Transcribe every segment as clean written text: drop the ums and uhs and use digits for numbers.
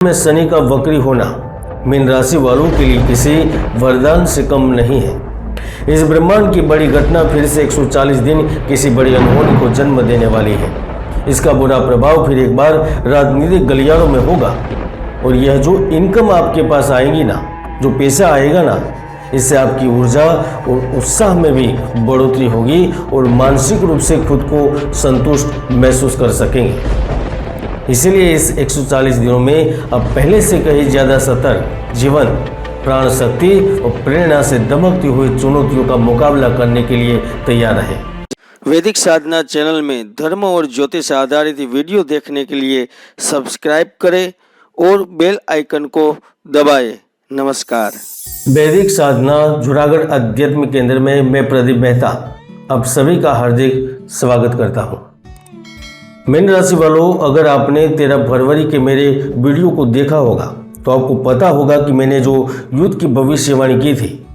में शनि का वक्री होना मीन राशि वालों के लिए किसी वरदान से कम नहीं है। इस ब्रह्मांड की बड़ी घटना फिर से 140 दिन किसी बड़ी अनहोनी को जन्म देने वाली है। इसका बुरा प्रभाव फिर एक बार राजनीतिक गलियारों में होगा और यह जो इनकम आपके पास आएगी ना, जो पैसा आएगा ना, इससे आपकी ऊर्जा और उत्साह में भी बढ़ोतरी होगी और मानसिक रूप से खुद को संतुष्ट महसूस कर सकेंगे। इसीलिए इस 140 दिनों में अब पहले से कहीं ज़्यादा सतर्क, जीवन, प्राण शक्ति और प्रेरणा से दमकती हुई चुनौतियों का मुकाबला करने के लिए तैयार रहे। वैदिक साधना चैनल में धर्म और ज्योतिष आधारित वीडियो देखने के लिए सब्सक्राइब करें और बेल आइकन को दबाएं। नमस्कार। वैदिक साधना जूनागढ़ अध्यात्म केंद्र में मैं प्रदीप मेहता आप सभी का हार्दिक स्वागत करता हूं। मीन राशि वालों, अगर आपने 13 फरवरी के मेरे वीडियो को देखा होगा तो आपको पता होगा कि मैंने जो युद्ध की भविष्यवाणी की थी,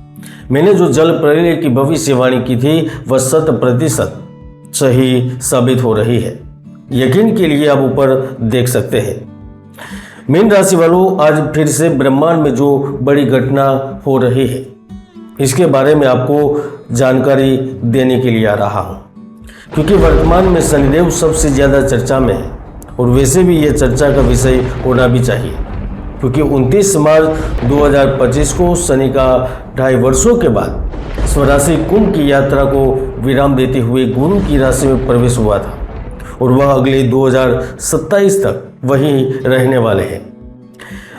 मैंने जो जल प्रलय की भविष्यवाणी की थी, वह 100% सही साबित हो रही है। यकीन के लिए आप ऊपर देख सकते हैं। मीन राशि वालों, आज फिर से ब्रह्मांड में जो बड़ी घटना हो रही है, इसके बारे में आपको जानकारी देने के लिए आ रहा हूँ, क्योंकि वर्तमान में शनिदेव सबसे ज़्यादा चर्चा में है और वैसे भी ये चर्चा का विषय होना भी चाहिए, क्योंकि 29 मार्च 2025 को शनि का 2.5 वर्षों के बाद स्वराशि कुंभ की यात्रा को विराम देते हुए गुरु की राशि में प्रवेश हुआ था और वह अगले 2027 तक वहीं रहने वाले हैं।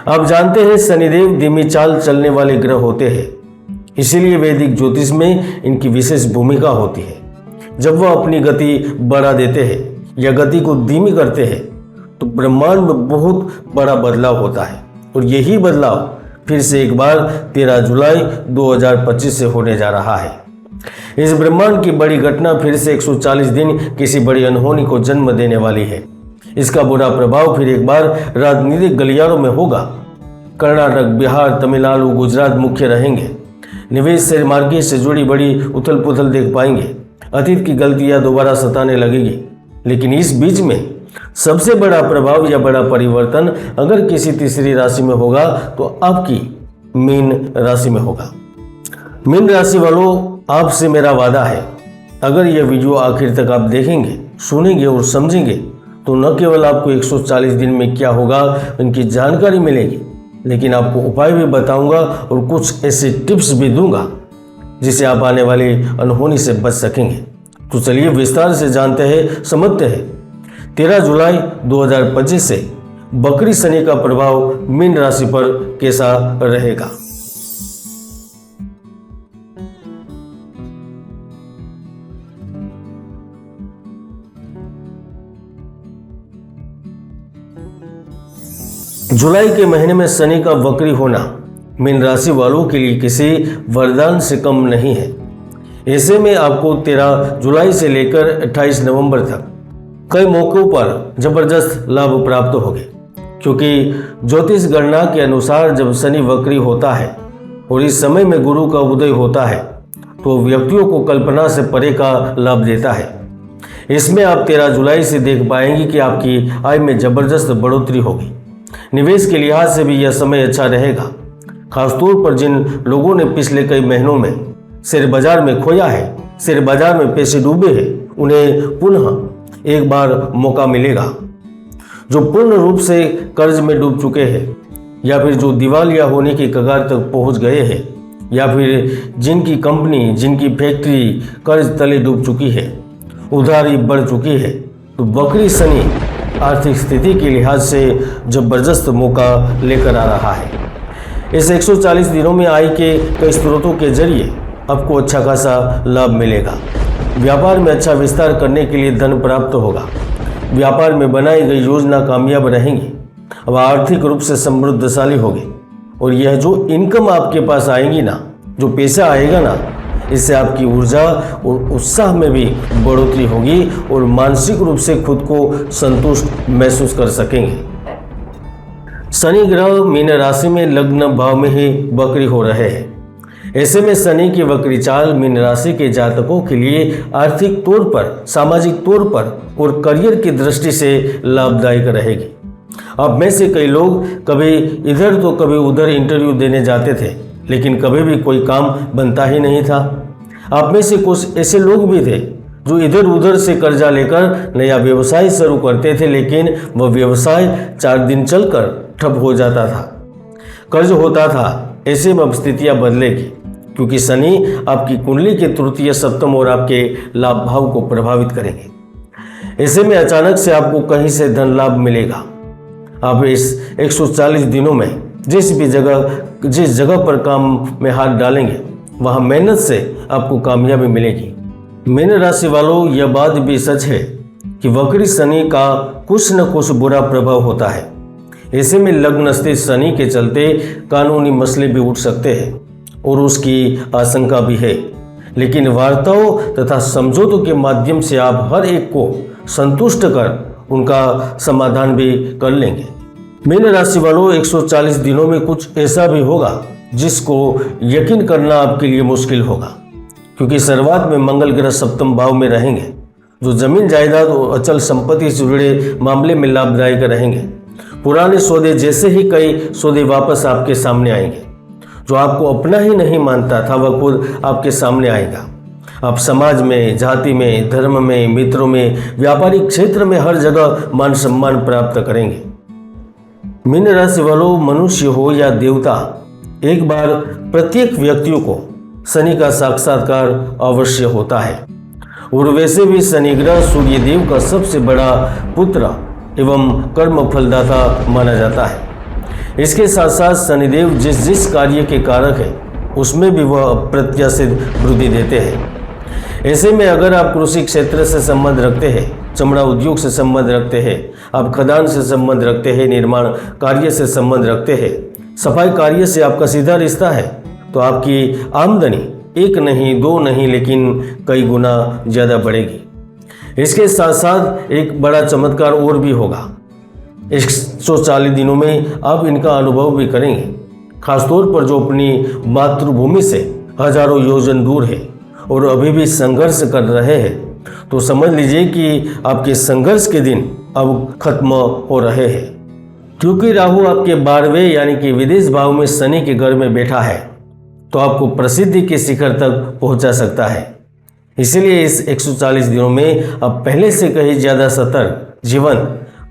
आप जानते हैं शनिदेव धीमी चाल चलने वाले ग्रह होते हैं, इसीलिए वैदिक ज्योतिष में इनकी विशेष भूमिका होती है। जब वह अपनी गति बढ़ा देते हैं या गति को धीमी करते हैं तो ब्रह्मांड में बहुत बड़ा बदलाव होता है और यही बदलाव फिर से एक बार 13 जुलाई 2025 से होने जा रहा है। इस ब्रह्मांड की बड़ी घटना फिर से 140 दिन किसी बड़ी अनहोनी को जन्म देने वाली है। इसका बुरा प्रभाव फिर एक बार राजनीतिक गलियारों में होगा। कर्नाटक, बिहार, तमिलनाडु, गुजरात मुख्य रहेंगे। निवेश शेयर मार्केट से जुड़ी बड़ी उथल पुथल देख पाएंगे। अतीत की गलतियां दोबारा सताने लगेगी। लेकिन इस बीच में सबसे बड़ा प्रभाव या बड़ा परिवर्तन अगर किसी तीसरी राशि में होगा तो आपकी मीन राशि में होगा। मीन राशि वालों, आपसे मेरा वादा है, अगर यह वीडियो आखिर तक आप देखेंगे, सुनेंगे और समझेंगे तो न केवल आपको 140 दिन में क्या होगा उनकी जानकारी मिलेगी, लेकिन आपको उपाय भी बताऊंगा और कुछ ऐसे टिप्स भी दूंगा जिसे आप आने वाली अनहोनी से बच सकेंगे। तो चलिए विस्तार से जानते हैं, समझते हैं 13 जुलाई 2025 से बकरी शनि का प्रभाव मीन राशि पर कैसा रहेगा। जुलाई के महीने में शनि का वक्री होना मीन राशि वालों के लिए किसी वरदान से कम नहीं है। ऐसे में आपको 13 जुलाई से लेकर 28 नवंबर तक कई मौकों पर जबरदस्त लाभ प्राप्त होंगे, क्योंकि ज्योतिष गणना के अनुसार जब शनि वक्री होता है और इस समय में गुरु का उदय होता है तो व्यक्तियों को कल्पना से परे का लाभ देता है। इसमें आप 13 जुलाई से देख पाएंगे कि आपकी आय में जबरदस्त बढ़ोतरी होगी। निवेश के लिहाज से भी यह समय अच्छा रहेगा। खासतौर पर जिन लोगों ने पिछले कई महीनों में शेयर बाजार में खोया है, शेयर बाजार में पैसे डूबे हैं, उन्हें पुनः एक बार मौका मिलेगा। जो पूर्ण रूप से कर्ज में डूब चुके हैं या फिर जो दिवालिया होने की कगार तक पहुंच गए हैं या फिर जिनकी कंपनी, जिनकी फैक्ट्री कर्ज तले डूब चुकी है, उधारी बढ़ चुकी है, तो बकरी शनि आर्थिक स्थिति के लिहाज से जबरदस्त मौका लेकर आ रहा है। इस 140 दिनों में आय के कई स्रोतों के जरिए आपको अच्छा खासा लाभ मिलेगा। व्यापार में अच्छा विस्तार करने के लिए धन प्राप्त होगा। व्यापार में बनाई गई योजना कामयाब रहेंगी। अब आर्थिक रूप से समृद्धशाली होगी और यह जो इनकम आपके पास आएगी ना, जो पैसा आएगा ना, इससे आपकी ऊर्जा और उत्साह में भी बढ़ोतरी होगी और मानसिक रूप से खुद को संतुष्ट महसूस कर सकेंगे। शनि ग्रह मीन राशि में लग्न भाव में ही वक्री हो रहे हैं। ऐसे में शनि की वक्री चाल मीन राशि के जातकों के लिए आर्थिक तौर पर, सामाजिक तौर पर और करियर की दृष्टि से लाभदायक रहेगी। अब में से कई लोग कभी इधर तो कभी उधर इंटरव्यू देने जाते थे, लेकिन कभी भी कोई काम बनता ही नहीं था। आप में से कुछ ऐसे लोग भी थे जो इधर उधर से कर्जा लेकर नया व्यवसाय शुरू करते थे, लेकिन वह व्यवसाय 4 दिन चलकर ठप हो जाता था, कर्ज होता था। ऐसे में अब स्थितियाँ बदलेगी, क्योंकि शनि आपकी कुंडली के तृतीय, सप्तम और आपके लाभ भाव को प्रभावित करेंगे। ऐसे में अचानक से आपको कहीं से धन लाभ मिलेगा। आप इस 140 दिनों में जिस जगह पर काम में हाथ डालेंगे, वहाँ मेहनत से आपको कामयाबी मिलेगी। मीन राशि वालों, यह बात भी सच है कि वक्री शनि का कुछ न कुछ बुरा प्रभाव होता है। ऐसे में लग्न स्थित शनि के चलते कानूनी मसले भी उठ सकते हैं और उसकी आशंका भी है, लेकिन वार्ताओं तथा समझौतों के माध्यम से आप हर एक को संतुष्ट कर उनका समाधान भी कर लेंगे। मीन राशि वालों, 140 दिनों में कुछ ऐसा भी होगा जिसको यकीन करना आपके लिए मुश्किल होगा, क्योंकि शुरुआत में मंगल ग्रह सप्तम भाव में रहेंगे, जो जमीन जायदाद और अचल संपत्ति से जुड़े मामले में लाभदायक रहेंगे। पुराने सौदे जैसे ही कई सौदे वापस आपके सामने आएंगे। जो आपको अपना ही नहीं मानता था, वह खुद आपके सामने आएगा। आप समाज में, जाति में, धर्म में, मित्रों में, व्यापारिक क्षेत्र में हर जगह मान सम्मान प्राप्त करेंगे। मीन राशि वालों, मनुष्य हो या देवता, एक बार प्रत्येक व्यक्तियों को शनि का साक्षात्कार अवश्य होता है। और वैसे भी शनि ग्रह सूर्य देव का सबसे बड़ा पुत्र एवं कर्म फलदाता माना जाता है। इसके साथ साथ शनिदेव जिस कार्य के कारक है, उसमें भी वह अप्रत्याशित वृद्धि देते हैं। ऐसे में अगर आप कृषि क्षेत्र से संबंध रखते हैं, चमड़ा उद्योग से संबंध रखते हैं, आप खदान से संबंध रखते हैं, निर्माण कार्य से संबंध रखते हैं, सफाई कार्य से आपका सीधा रिश्ता है, तो आपकी आमदनी 1 नहीं 2 नहीं लेकिन कई गुना ज़्यादा बढ़ेगी। इसके साथ साथ एक बड़ा चमत्कार और भी होगा। 140 दिनों में आप इनका अनुभव भी करेंगे, खासतौर पर जो अपनी मातृभूमि से हजारों योजन दूर है और अभी भी संघर्ष कर रहे हैं, तो समझ लीजिए कि आपके संघर्ष के दिन अब खत्म हो रहे हैं। क्योंकि राहु आपके 12वें यानी कि विदेश भाव में शनि के घर में बैठा है, तो आपको प्रसिद्धि के शिखर तक पहुंचा सकता है। इसीलिए इस 140 दिनों में आप पहले से कहीं ज़्यादा सतर्क, जीवन,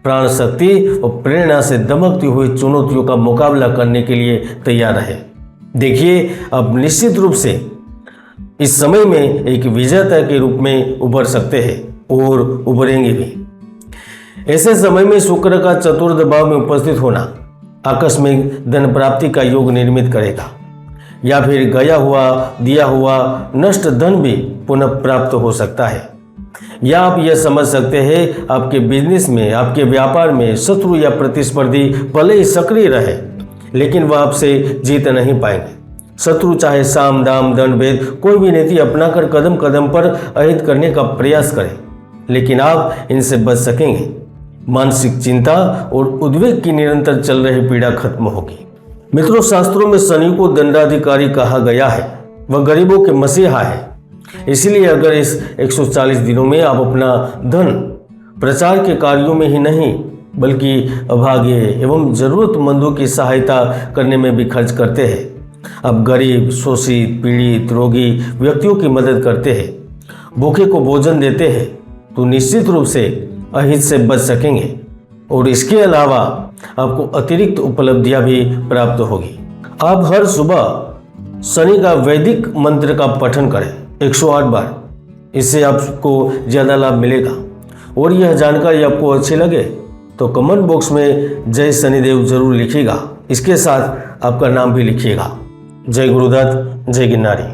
प्राण शक्ति और प्रेरणा से दमकती हुई चुनौतियों का मुकाबला करने के लिए तैयार रहे। देखिए, आप निश्चित रूप से इस समय में एक विजेता के रूप में उभर सकते हैं और उभरेंगे भी। ऐसे समय में शुक्र का चतुर्थ भाव में उपस्थित होना आकस्मिक धन प्राप्ति का योग निर्मित करेगा, या फिर गया हुआ, दिया हुआ नष्ट धन भी पुनः प्राप्त हो सकता है। या आप यह समझ सकते हैं, आपके बिजनेस में, आपके व्यापार में शत्रु या प्रतिस्पर्धी भले ही सक्रिय रहे, लेकिन वह आपसे जीत नहीं पाएंगे। शत्रु चाहे साम दाम दंड भेद कोई भी नीति अपनाकर कदम कदम पर अहित करने का प्रयास करें, लेकिन आप इनसे बच सकेंगे। मानसिक चिंता और उद्वेग की निरंतर चल रही पीड़ा खत्म होगी। मित्रों, शास्त्रों में शनि को दंडाधिकारी कहा गया है, वह गरीबों के मसीहा है। इसलिए अगर इस 140 दिनों में आप अपना धन प्रचार के कार्यों में ही नहीं, बल्कि अभागे एवं जरूरतमंदों की सहायता करने में भी खर्च करते हैं, आप गरीब, शोषित, पीड़ित, रोगी व्यक्तियों की मदद करते हैं, भूखे को भोजन देते हैं, तो निश्चित रूप से अहित से बच सकेंगे। और इसके अलावा आपको अतिरिक्त उपलब्धियां भी प्राप्त होगी। आप हर सुबह शनि का वैदिक मंत्र का पठन करें 108 बार, इससे आपको ज़्यादा लाभ मिलेगा। और यह जानकारी आपको अच्छी लगे तो कमेंट बॉक्स में जय शनिदेव जरूर लिखिएगा, इसके साथ आपका नाम भी लिखिएगा। जय गुरुदत्त, जय गिरनारी।